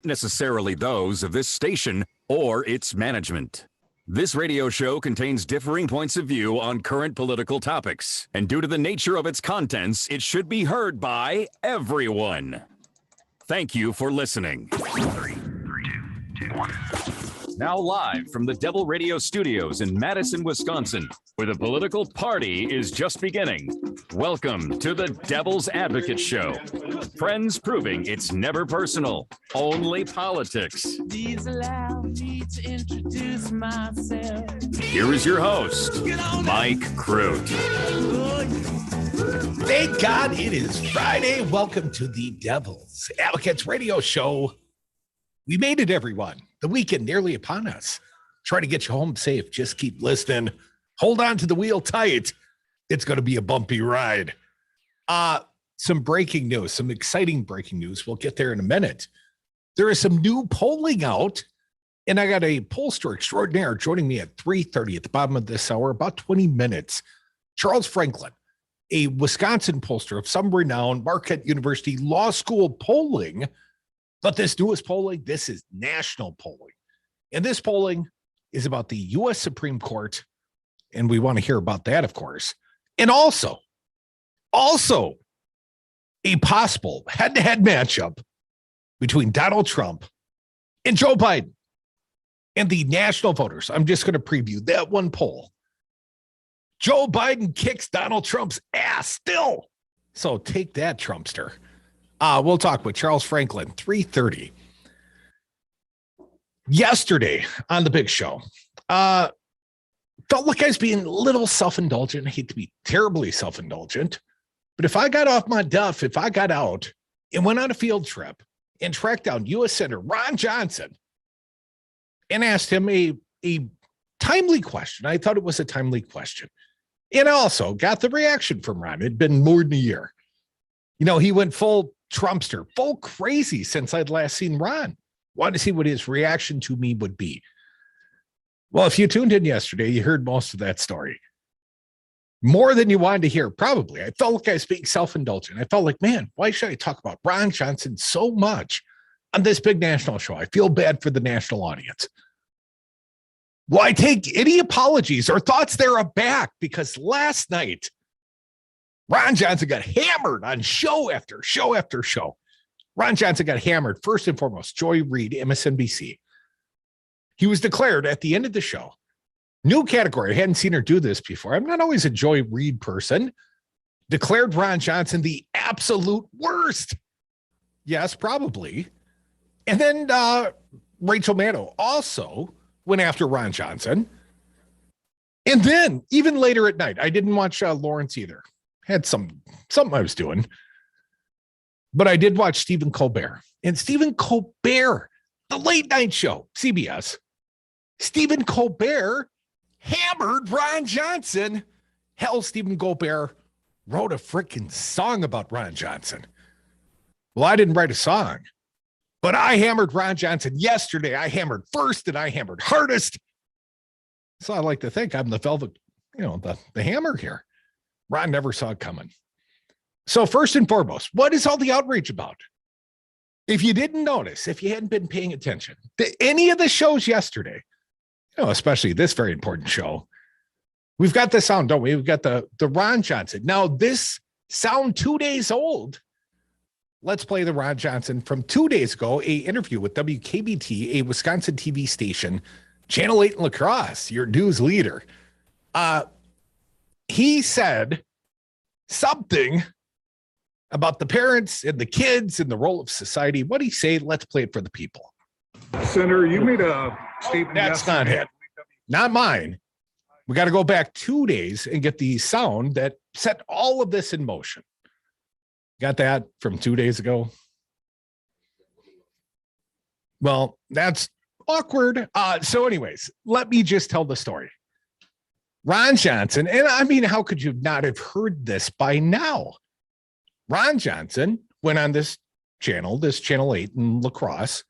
necessarily those of this station or its management. This radio show contains differing points of view on current political topics, and due to the nature of its contents, it should be heard by everyone. Thank you for listening. 3, 2, 1. Now live from the Devil Radio Studios in Madison, Wisconsin, where the political party is just beginning. Welcome to the Devil's Advocate Show. Friends proving it's never personal, only politics. Please allow me to introduce myself. Here is your host, Mike Crute. Thank God it is Friday. Welcome to the Devil's Advocates Radio Show. We made it, everyone. The weekend nearly upon us. Try to get you home safe. Just keep listening. Hold on to the wheel tight. It's going to be a bumpy ride. Some breaking news, some exciting breaking news. We'll get there in a minute. There is some new polling out, and I got a pollster extraordinaire joining me at 3:30 at the bottom of this hour, about 20 minutes. Charles Franklin, a Wisconsin pollster of some renown, Marquette University Law School polling. But this newest polling, this is national polling. And this polling is about the U.S. Supreme Court. And we want to hear about that, of course. And also a possible head-to-head matchup between Donald Trump and Joe Biden and the national voters. I'm just going to preview that one poll. Joe Biden kicks Donald Trump's ass still. So take that, Trumpster. We'll talk with Charles Franklin, 3:30. Yesterday on the big show, felt like I was being a little self-indulgent. I hate to be terribly self-indulgent, but if I got off my duff, if I got out and went on a field trip and tracked down U.S. Senator Ron Johnson and asked him a timely question, I thought it was a timely question, and I also got the reaction from Ron. It'd been more than a year. You know, he went full Trumpster, full crazy since I'd last seen Ron. Wanted to see what his reaction to me would be. Well, if you tuned in yesterday, you heard most of that story. More than you wanted to hear, probably. I felt like I was being self-indulgent. I felt like, man, why should I talk about Ron Johnson so much on this big national show? I feel bad for the national audience. Well, I take any apologies or thoughts thereaback because last night, Ron Johnson got hammered on show after show after show. Ron Johnson got hammered, first and foremost, Joy Reid, MSNBC. He was declared at the end of the show, new category. I hadn't seen her do this before. I'm not always a Joy Reid person. Declared Ron Johnson the absolute worst. Yes, probably. And then Rachel Maddow also went after Ron Johnson. And then even later at night, I didn't watch Lawrence either. Had something I was doing. But I did watch Stephen Colbert. And Stephen Colbert, the late night show, CBS, Stephen Colbert hammered Ron Johnson. Hell, Stephen Colbert wrote a freaking song about Ron Johnson. Well, I didn't write a song, but I hammered Ron Johnson yesterday. I hammered first and I hammered hardest. So I like to think I'm the velvet, the hammer here. Ron never saw it coming. So first and foremost, what is all the outrage about? If you didn't notice, if you hadn't been paying attention to any of the shows yesterday, especially this very important show, we've got the sound, don't we? We've got the Ron Johnson. Now this sound 2 days old. Let's play the Ron Johnson from 2 days ago, a interview with WKBT, a Wisconsin TV station, Channel 8 in La Crosse, your news leader. He said something about the parents and the kids and the role of society. What did he say? Let's play it for the people. Senator, you made a statement. That's not it. Not mine. We got to go back 2 days and get the sound that set all of this in motion. Got that from 2 days ago? Well, that's awkward. So anyways, let me just tell the story. Ron Johnson, and I mean, how could you not have heard this by now? Ron Johnson went on this Channel 8 in La Crosse,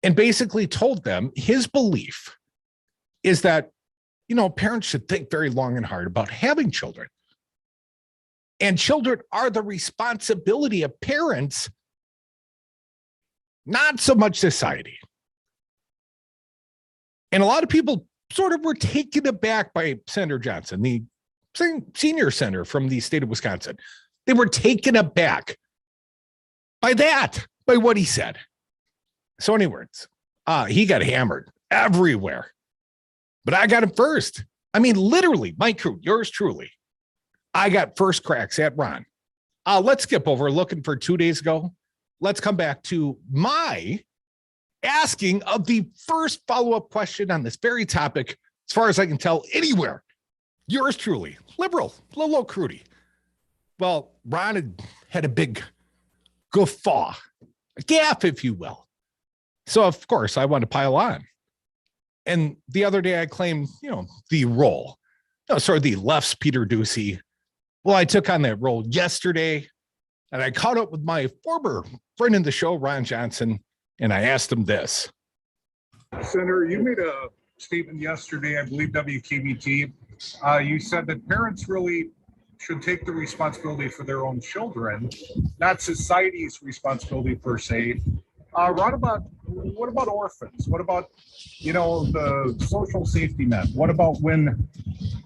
and basically told them his belief is that, parents should think very long and hard about having children. And children are the responsibility of parents not so much society. And a lot of people sort of were taken aback by Senator Johnson, the senior senator from the state of Wisconsin. They were taken aback by what he said. So in any words, he got hammered everywhere. But I got him first. I mean, literally, my crew, yours truly. I got first cracks at Ron. Let's skip over looking for 2 days ago. Let's come back to my asking of the first follow-up question on this very topic, as far as I can tell, anywhere. Yours truly, liberal, Lolo Crudy. Well, Ron had a big guffaw, a gaffe, if you will. So, of course, I want to pile on. And the other day I claimed, the role, sort of the left's Peter Doocy. Well, I took on that role yesterday, and I caught up with my former friend in the show, Ron Johnson, and I asked him this. Senator, you made a statement yesterday, I believe WKBT. You said that parents really should take the responsibility for their own children, not society's responsibility per se. What about orphans? What about, the social safety net? What about when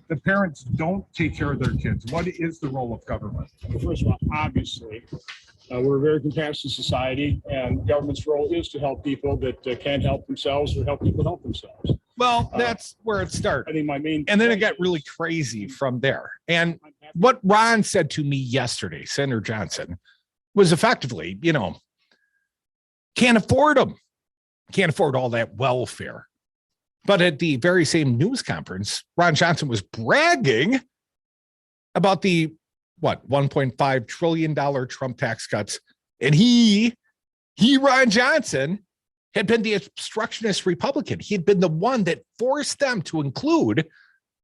the parents don't take care of their kids? What is the role of government? First of all, obviously, we're a very compassionate society, and government's role is to help people that can't help themselves or help people help themselves. Well, that's where it started. I think my main... And then it got really crazy from there. And what Ron said to me yesterday, Senator Johnson, was effectively, can't afford them. Can't afford all that welfare. But at the very same news conference, Ron Johnson was bragging about the, $1.5 trillion Trump tax cuts. And he, Ron Johnson, had been the obstructionist Republican. He had been the one that forced them to include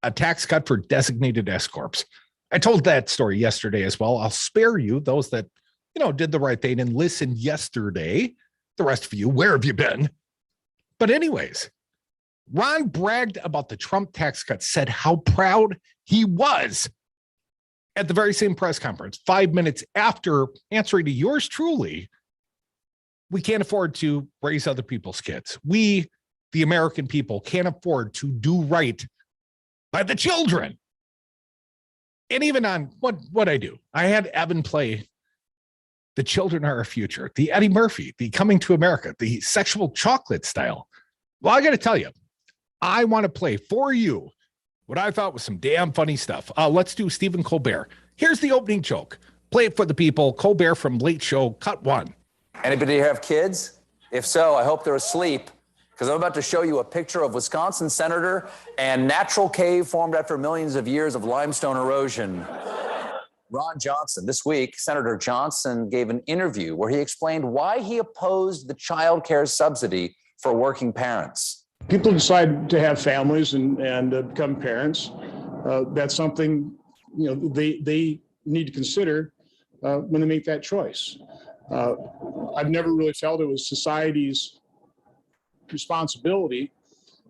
a tax cut for designated S corps. I told that story yesterday as well. I'll spare you those that, did the right thing and listened yesterday. The rest of you, where have you been? But anyways, Ron bragged about the Trump tax cut, said how proud he was at the very same press conference, 5 minutes after answering to yours truly. We can't afford to raise other people's kids. We, the American people, can't afford to do right by the children. And even on what I do, I had Evan play The Children Are Our Future, the Eddie Murphy, the Coming to America, the sexual chocolate style. Well, I got to tell you, I want to play for you what I thought was some damn funny stuff. Let's do Stephen Colbert. Here's the opening joke. Play it for the people. Colbert from Late Show, cut 1. Anybody here have kids? If so, I hope they're asleep, because I'm about to show you a picture of Wisconsin senator and natural cave formed after millions of years of limestone erosion. Ron Johnson. This week, Senator Johnson gave an interview where he explained why he opposed the child care subsidy for working parents. People decide to have families and become parents. That's something they need to consider when they make that choice. I've never really felt it was society's responsibility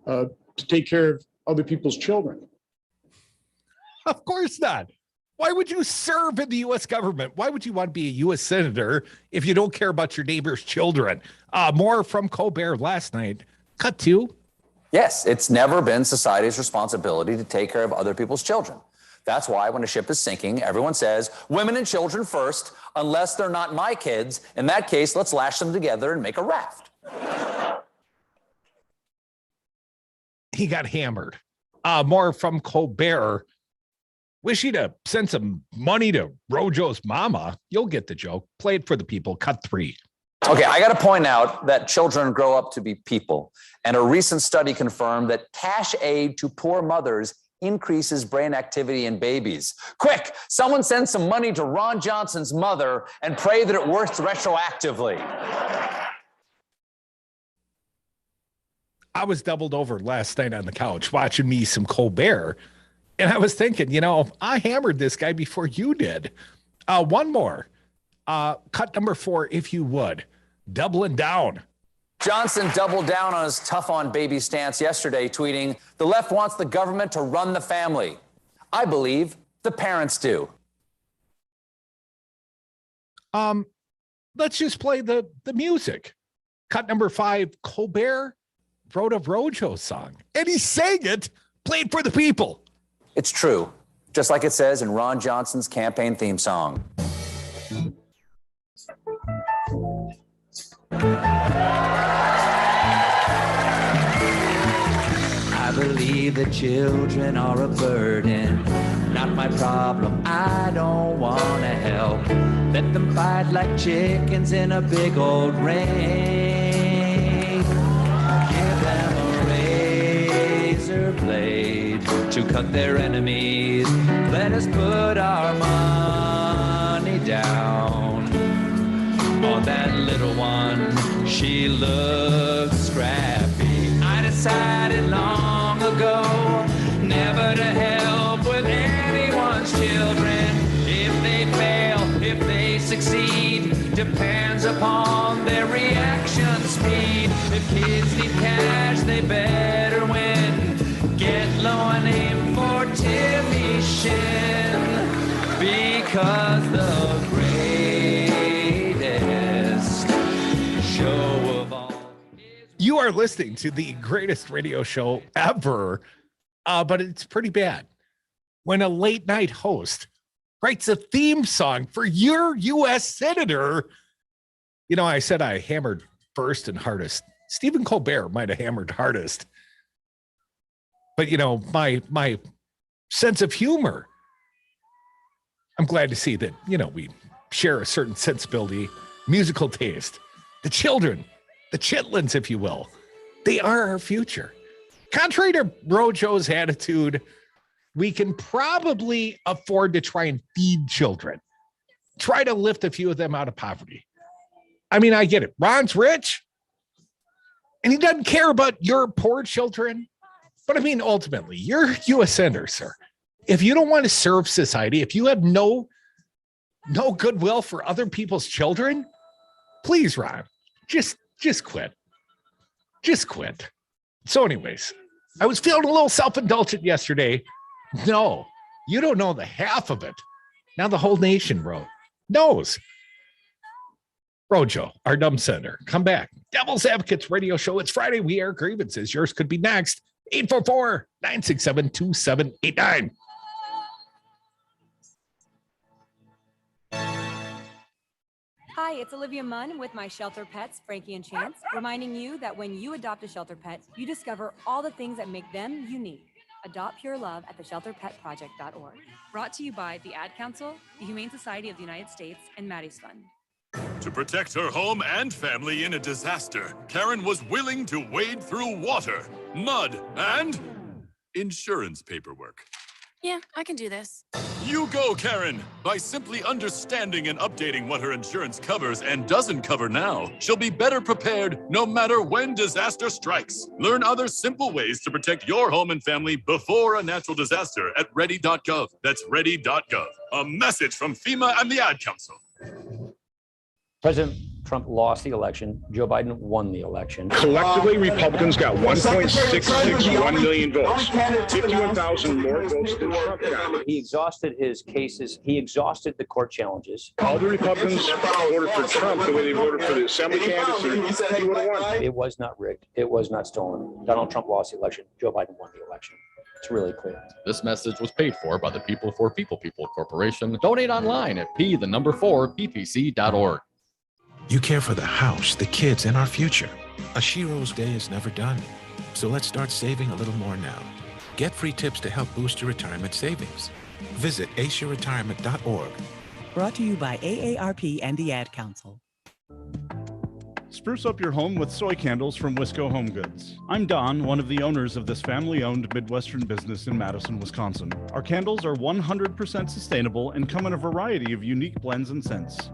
to take care of other people's children. Of course not. Why would you serve in the U.S. government? Why would you want to be a U.S. senator if you don't care about your neighbor's children? More from Colbert last night. Cut 2. Yes, it's never been society's responsibility to take care of other people's children. That's why when a ship is sinking, everyone says, women and children first, unless they're not my kids. In that case, let's lash them together and make a raft. He got hammered. More from Colbert. Wish he'd have sent some money to Rojo's mama. You'll get the joke. Play it for the people. Cut 3. Okay, I got to point out that children grow up to be people. And a recent study confirmed that cash aid to poor mothers increases brain activity in babies. Quick, someone send some money to Ron Johnson's mother and pray that it works retroactively. I was doubled over last night on the couch watching me some Colbert. And I was thinking, I hammered this guy before you did. One more. Cut number 4, if you would. Doubling down. Johnson doubled down on his tough on baby stance yesterday, tweeting, "The left wants the government to run the family. I believe the parents do." Let's just play the music. Cut number 5, Colbert wrote a Rojo song, and he sang it, played for the people. It's true, just like it says in Ron Johnson's campaign theme song. I believe that children are a burden, not my problem. I don't want to help. Let them fight like chickens in a big old ring. Give them a razor blade to cut their enemies. Let us put our money down on that little one. She looks scrappy. I decided long ago never to help with anyone's children. If they fail, if they succeed, depends upon their reaction speed. If kids need cash, they better win. Get low and aim for Timmy Shin, because the greatest show of all. You are listening to the greatest radio show ever, but it's pretty bad. When a late night host writes a theme song for your U.S. senator, you know, I said I hammered first and hardest. Stephen Colbert might have hammered hardest. But, you know, my sense of humor, I'm glad to see that, you know, we share a certain sensibility, musical taste. The children, the chitlins, if you will, they are our future. Contrary to Rojo's attitude, we can probably afford to try and feed children, try to lift a few of them out of poverty. I mean, I get it. Ron's rich, and he doesn't care about your poor children. But I mean, ultimately, you're U.S. Senator, sir. If you don't want to serve society, if you have no goodwill for other people's children, please, Ron, just quit. Just quit. So anyways, I was feeling a little self-indulgent yesterday. No, you don't know the half of it. Now the whole nation knows. Rojo, our dumb senator, come back. Devil's Advocates radio show. It's Friday. We air grievances. Yours could be next. 844-967-2789. Hi, it's Olivia Munn with my shelter pets, Frankie and Chance, reminding you that when you adopt a shelter pet, you discover all the things that make them unique. Adopt pure love at theshelterpetproject.org. Brought to you by the Ad Council, the Humane Society of the United States, and Maddie's Fund. To protect her home and family in a disaster, Karen was willing to wade through water, mud, and insurance paperwork. Yeah, I can do this. You go, Karen! By simply understanding and updating what her insurance covers and doesn't cover now, she'll be better prepared no matter when disaster strikes. Learn other simple ways to protect your home and family before a natural disaster at ready.gov. That's ready.gov. A message from FEMA and the Ad Council. President Trump lost the election. Joe Biden won the election. Collectively, Republicans got 1.661 million votes, 51,000 more votes than Trump got. He exhausted his cases. He exhausted the court challenges. All the Republicans voted for Trump the way they voted for the assembly candidates. He would have won. It was not rigged. It was not stolen. Donald Trump lost the election. Joe Biden won the election. It's really clear. This message was paid for by the People for People Corporation. Donate online at p4ppc.org. You care for the house, the kids, and our future. A Shiro's day is never done. So let's start saving a little more now. Get free tips to help boost your retirement savings. Visit aceyourretirement.org. Brought to you by AARP and the Ad Council. Spruce up your home with soy candles from Wisco Home Goods. I'm Don, one of the owners of this family-owned Midwestern business in Madison, Wisconsin. Our candles are 100% sustainable and come in a variety of unique blends and scents.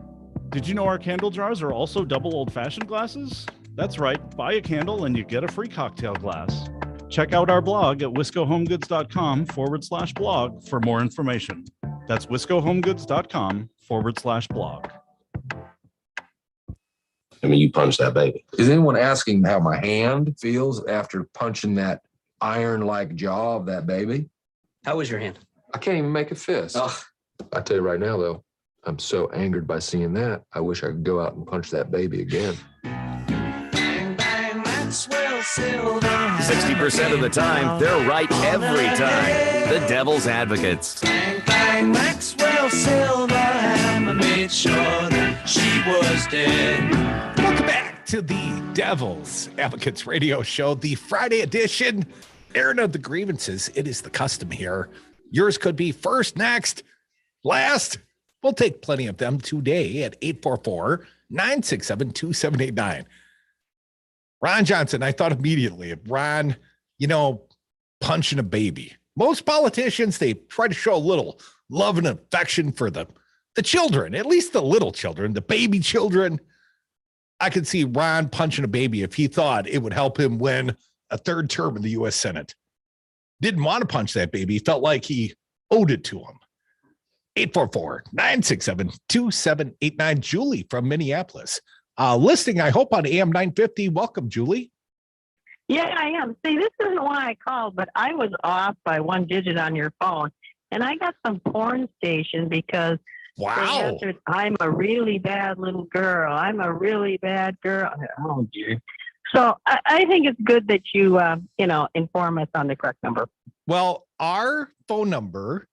Did you know our candle jars are also double old-fashioned glasses? That's right, buy a candle and you get a free cocktail glass. Check out our blog at wiscohomegoods.com/blog for more information. That's wiscohomegoods.com/blog. I mean, you punch that baby. Is anyone asking how my hand feels after punching that iron-like jaw of that baby? How was your hand? I can't even make a fist. Ugh. I tell you right now, though, I'm so angered by seeing that, I wish I could go out and punch that baby again. 60% of the time, they're right every time. The Devil's Advocates. Clang, clang, Maxwell Silverhammer made sure that she was dead. Welcome back to the Devil's Advocates Radio Show, the Friday edition. Airing of the grievances. It is the custom here. Yours could be first, next, last. We'll take plenty of them today at 844-967-2789. Ron Johnson, I thought immediately of Ron, punching a baby. Most politicians, they try to show a little love and affection for the children, at least the little children, the baby children. I could see Ron punching a baby if he thought it would help him win a third term in the U.S. Senate. Didn't want to punch that baby. Felt like he owed it to him. 844-967-2789. Julie from Minneapolis. Listening, I hope, on AM 950. Welcome, Julie. Yeah, I am. See, this isn't why I called, but I was off by one digit on your phone, and I got some porn station because they answered, I'm a really bad little girl. I'm a really bad girl. Oh, dear. So I think it's good that you, inform us on the correct number. Well, our phone number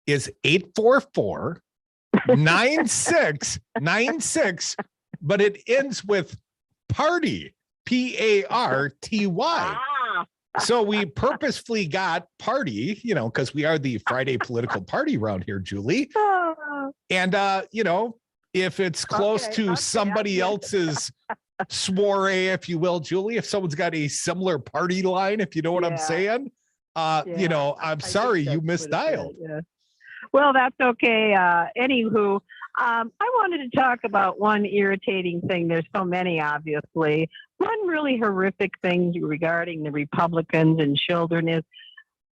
is 844-9696, but it ends with party, P-A-R-T-Y. So we purposefully got party, because we are the Friday political party around here, Julie. And, if it's close to somebody else's soiree, if you will, Julie, if someone's got a similar party line, if you know what I'm saying, I'm sorry you misdialed. Well, that's okay. Anywho, I wanted to talk about one irritating thing. There's so many, obviously. One really horrific thing regarding the Republicans and children is,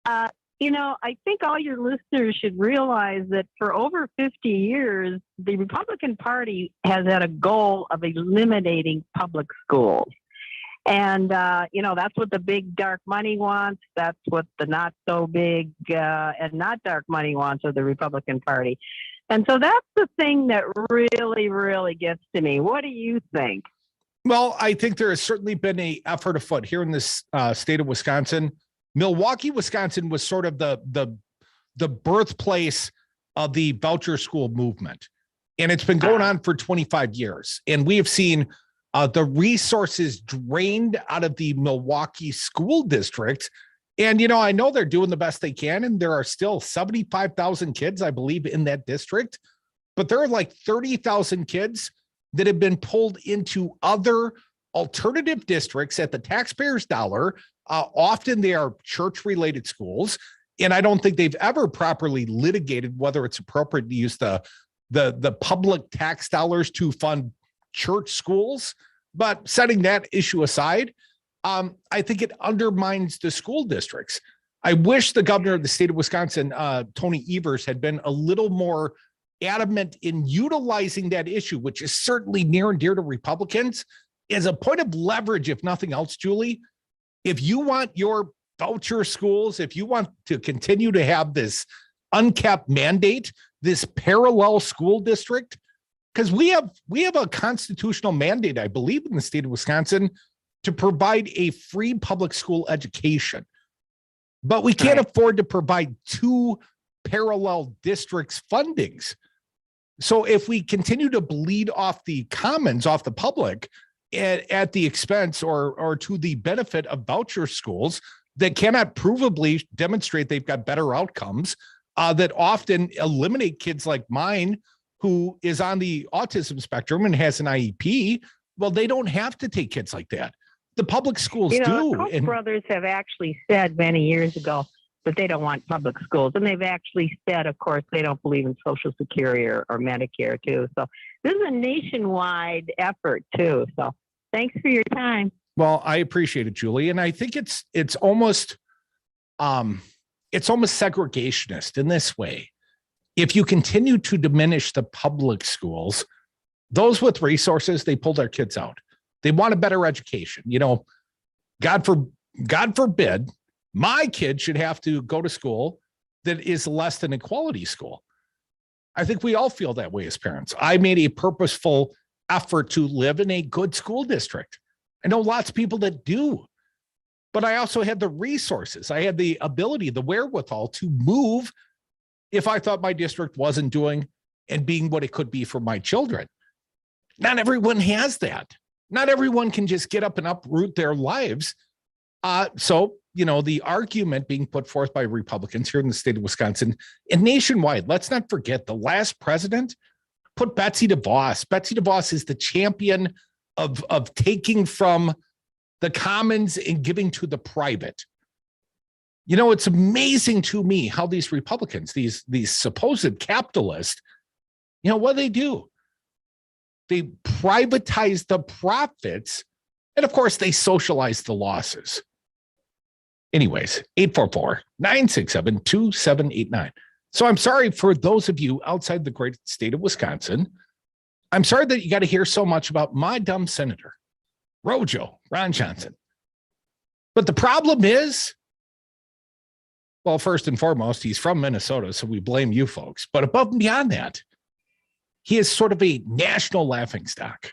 I think all your listeners should realize that for over 50 years, the Republican Party has had a goal of eliminating public schools. And, that's what the big dark money wants. That's what the not so big and not dark money wants of the Republican Party. And so that's the thing that really, really gets to me. What do you think? Well, I think there has certainly been an effort afoot here in this state of Wisconsin. Milwaukee, Wisconsin was sort of the birthplace of the voucher school movement. And it's been going on for 25 years. And we have seen the resources drained out of the Milwaukee school district. And, I know they're doing the best they can. And there are still 75,000 kids, I believe, in that district. But there are like 30,000 kids that have been pulled into other alternative districts at the taxpayers' dollar. Often they are church-related schools. And I don't think they've ever properly litigated whether it's appropriate to use the public tax dollars to fund church schools. But setting that issue aside, I think it undermines the school districts. I wish the governor of the state of Wisconsin, Tony Evers, had been a little more adamant in utilizing that issue, which is certainly near and dear to Republicans, as a point of leverage, if nothing else, Julie. If you want your voucher schools, if you want to continue to have this uncapped mandate, this parallel school district, because we have a constitutional mandate, I believe, in the state of Wisconsin to provide a free public school education. But we can't afford to provide two parallel districts fundings. So if we continue to bleed off the commons, off the public, at the expense or to the benefit of voucher schools that cannot provably demonstrate they've got better outcomes, that often eliminate kids like mine, who is on the autism spectrum and has an IEP, well, they don't have to take kids like that. The public schools do. Koch brothers have actually said many years ago that they don't want public schools. And they've actually said, of course, they don't believe in Social Security or Medicare, too. So this is a nationwide effort, too. So thanks for your time. Well, I appreciate it, Julie. And I think it's almost segregationist in this way. If you continue to diminish the public schools, those with resources, they pull their kids out. They want a better education. God forbid, my kid should have to go to school that is less than a quality school. I think we all feel that way as parents. I made a purposeful effort to live in a good school district. I know lots of people that do. but I also had the resources. I had the ability, the wherewithal to move if I thought my district wasn't doing and being what it could be for my children. Not everyone has that. Not everyone can just get up and uproot their lives. So, the argument being put forth by Republicans here in the state of Wisconsin and nationwide, let's not forget the last president put Betsy DeVos. Betsy DeVos is the champion of taking from the commons and giving to the private. It's amazing to me how these Republicans, these supposed capitalists, what do? They privatize the profits, and of course, they socialize the losses. Anyways, 844-967-2789. So I'm sorry for those of you outside the great state of Wisconsin. I'm sorry that you got to hear so much about my dumb senator, Rojo, Ron Johnson. But the problem is, well, first and foremost, he's from Minnesota, so we blame you folks. But above and beyond that, he is sort of a national laughingstock.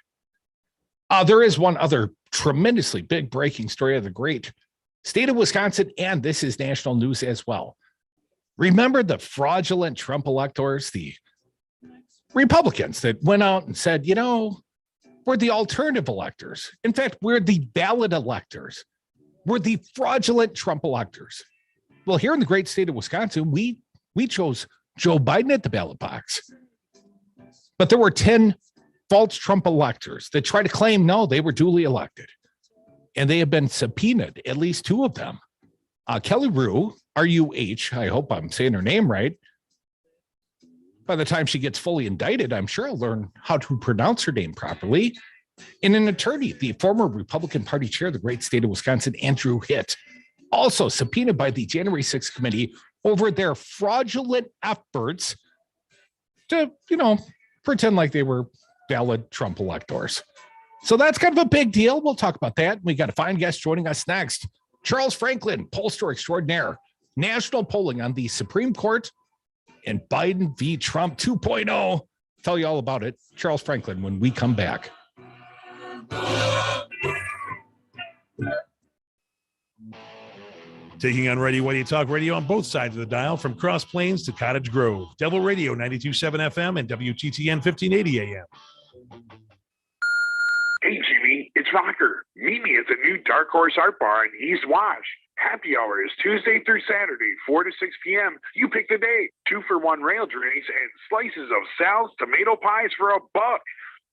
There is one other tremendously big breaking story of the great state of Wisconsin, and this is national news as well. Remember the fraudulent Trump electors, the Republicans that went out and said, we're the alternative electors. In fact, we're the ballot electors. We're the fraudulent Trump electors. Well, here in the great state of Wisconsin, we chose Joe Biden at the ballot box. But there were 10 false Trump electors that try to claim, no, they were duly elected. And they have been subpoenaed, at least 2 of them. Kelly Rue, R-U-H, I hope I'm saying her name right. By the time she gets fully indicted, I'm sure I'll learn how to pronounce her name properly. And an attorney, the former Republican Party chair of the great state of Wisconsin, Andrew Hitt, also subpoenaed by the January 6th committee over their fraudulent efforts to, pretend like they were valid Trump electors. So that's kind of a big deal. We'll talk about that. We got a fine guest joining us next. Charles Franklin, pollster extraordinaire, national polling on the Supreme Court and Biden v. Trump 2.0. Tell you all about it. Charles Franklin when we come back. Taking on Ready Whitey Talk Radio on both sides of the dial from Cross Plains to Cottage Grove. Devil Radio 92.7 FM and WTTN 1580 AM. Hey, Jimmy, it's Rocker. Meet me at the new Dark Horse Art Bar in East Wash. Happy hour is Tuesday through Saturday, 4 to 6 p.m. You pick the day. 2-for-1 rail drinks and slices of Sal's tomato pies for $1.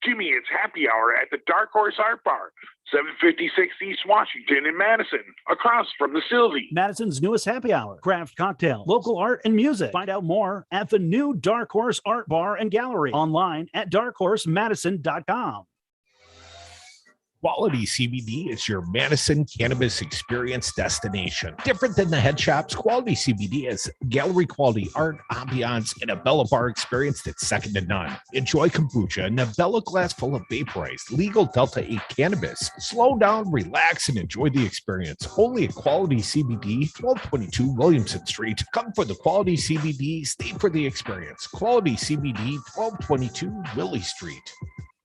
Jimmy, it's happy hour at the Dark Horse Art Bar, 756 East Washington in Madison, across from the Sylvie. Madison's newest happy hour, craft cocktail, local art and music. Find out more at the new Dark Horse Art Bar and Gallery, online at darkhorsemadison.com. Quality CBD is your Madison cannabis experience destination. Different than the head shops, Quality CBD is gallery quality art, ambiance, and a Bella Bar experience that's second to none. Enjoy kombucha in a Bella glass full of vaporized, legal Delta 8 cannabis. Slow down, relax, and enjoy the experience. Only at Quality CBD, 1222 Williamson Street. Come for the Quality CBD, stay for the experience. Quality CBD, 1222 Willie Street.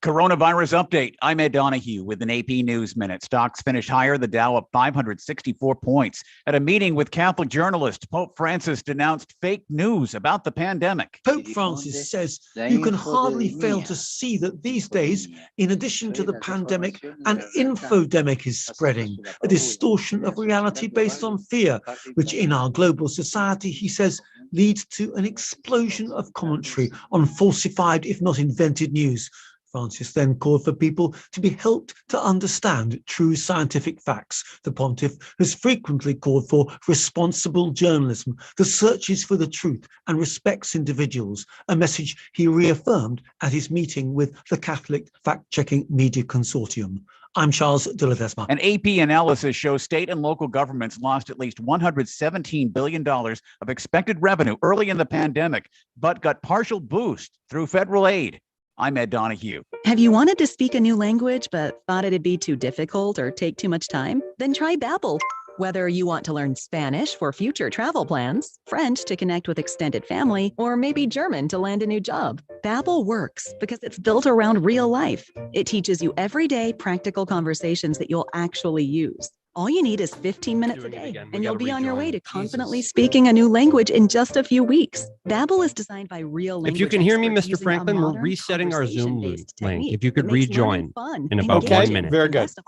Coronavirus update. I'm Ed Donahue with an AP News Minute. Stocks finished higher, the Dow up 564 points. At a meeting with Catholic journalist, Pope Francis denounced fake news about the pandemic. Pope Francis says you can hardly fail to see that these days, in addition to the pandemic, an infodemic is spreading, a distortion of reality based on fear, which in our global society, he says, leads to an explosion of commentary on falsified, if not invented news. Francis then called for people to be helped to understand true scientific facts. The pontiff has frequently called for responsible journalism that searches for the truth and respects individuals, a message he reaffirmed at his meeting with the Catholic Fact-Checking Media Consortium. I'm Charles de Ledesma. An AP analysis shows state and local governments lost at least $117 billion of expected revenue early in the pandemic, but got partial boost through federal aid. I'm Ed Donahue. Have you wanted to speak a new language but thought it'd be too difficult or take too much time? Then try Babbel. Whether you want to learn Spanish for future travel plans, French to connect with extended family, or maybe German to land a new job, Babbel works because it's built around real life. It teaches you everyday practical conversations that you'll actually use. All you need is 15 minutes a day, again. We and you'll gotta be on your way rejoin. to confidently speaking a new language in just a few weeks. Babbel is designed by real language If you can hear me, experts Mr. using a Franklin, we're modern resetting our Zoom conversation-based link. technique If you could that makes learning rejoin fun, in about engaging, 1 minute. and best of